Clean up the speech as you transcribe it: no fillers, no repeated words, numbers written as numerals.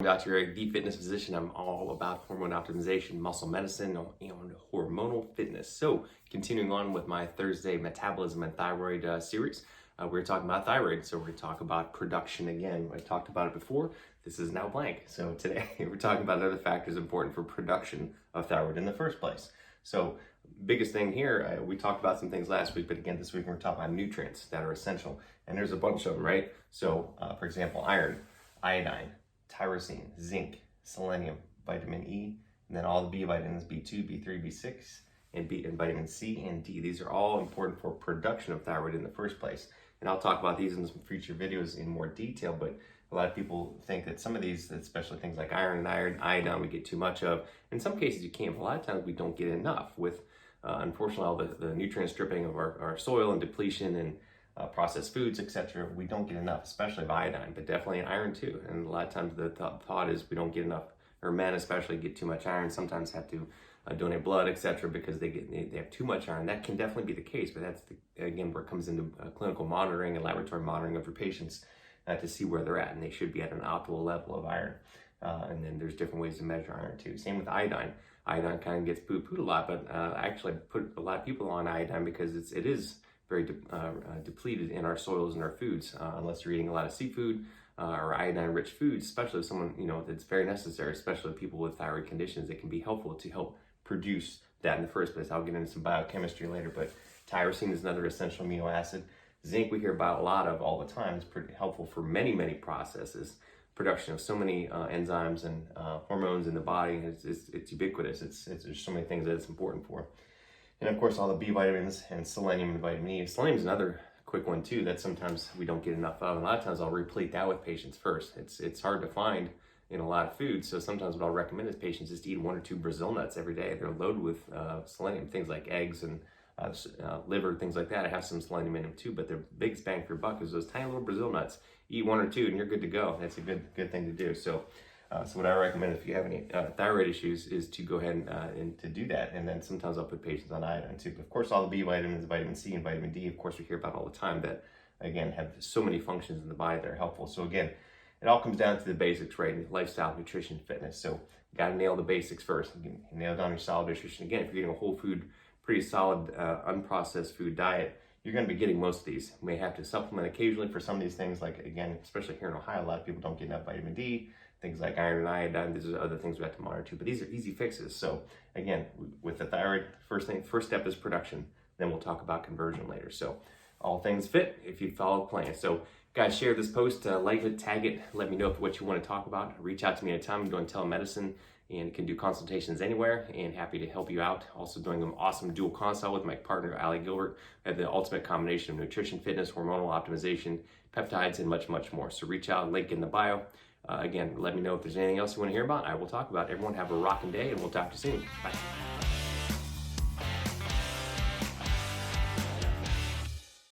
Dr. Eric, the fitness physician. I'm all about hormone optimization, muscle medicine, and hormonal fitness. So, continuing on with my Thursday metabolism and thyroid series, we're talking about thyroid. So, we're going to talk about production again. I talked about it before. This is now blank. So, today we're talking about other factors important for production of thyroid in the first place. So, biggest thing here, we talked about some things last week, but again, this week we're talking about nutrients that are essential. And there's a bunch of them, right? So, for example, iron, iodine, tyrosine, zinc, selenium, vitamin E, and then all the B vitamins, B2, B3, B6, and vitamin C and D. These are all important for production of thyroid in the first place. And I'll talk about these in some future videos in more detail, but a lot of people think that some of these, especially things like iron and iodine, we get too much of. In some cases you can, but a lot of times we don't get enough with, unfortunately, all the nutrient stripping of our soil and depletion and processed foods, etc. We don't get enough, especially of iodine, but definitely in iron too. And a lot of times the thought is we don't get enough, or men especially get too much iron, sometimes have to donate blood, etc. because they have too much iron. That can definitely be the case, but that's, again, where it comes into clinical monitoring and laboratory monitoring of your patients to see where they're at, and they should be at an optimal level of iron. And then there's different ways to measure iron too. Same with iodine. Iodine kind of gets poo-pooed a lot, but actually I put a lot of people on iodine because it is very depleted in our soils and our foods, unless you're eating a lot of seafood or iodine-rich foods, especially if someone, that's very necessary, especially people with thyroid conditions. It can be helpful to help produce that in the first place. I'll get into some biochemistry later, but tyrosine is another essential amino acid. Zinc we hear about a lot of all the time. It's pretty helpful for many processes. Production of so many enzymes and hormones in the body. It's ubiquitous. There's so many things that it's important for. And of course, all the B vitamins and selenium and vitamin E. Selenium is another quick one too that sometimes we don't get enough of. And a lot of times I'll replete that with patients first. It's hard to find in a lot of foods. So sometimes what I'll recommend is patients just eat 1 or 2 Brazil nuts every day. They're loaded with selenium, things like eggs and liver, things like that. I have some selenium in them too, but the biggest bang for your buck is those tiny little Brazil nuts. Eat 1 or 2 and you're good to go. That's a good thing to do. So what I recommend if you have any thyroid issues is to go ahead and to do that. And then sometimes I'll put patients on iodine too. But of course, all the B vitamins, vitamin C and vitamin D, of course, we hear about all the time that, again, have so many functions in the body that are helpful. So again, it all comes down to the basics, right? Lifestyle, nutrition, fitness. So you got to nail the basics first. You nail down your solid nutrition. Again, if you're eating a whole food, pretty solid, unprocessed food diet, you're going to be getting most of these. You may have to supplement occasionally for some of these things, like, again, especially here in Ohio, a lot of people don't get enough vitamin D. Things like iron and iodine, these are other things we have to monitor too, but these are easy fixes. So again, with the thyroid, first step is production, then we'll talk about conversion later. So all things fit if you follow the plan. So guys, share this post, like it, tag it, let me know what you want to talk about. Reach out to me anytime. I'm doing telemedicine and can do consultations anywhere, and happy to help you out. Also doing an awesome dual consult with my partner, Ali Gilbert. I have the ultimate combination of nutrition, fitness, hormonal optimization, peptides, and much more. So reach out, link in the bio. Again, let me know if there's anything else you want to hear about. I will talk about it. Everyone have a rocking day, and we'll talk to you soon. Bye.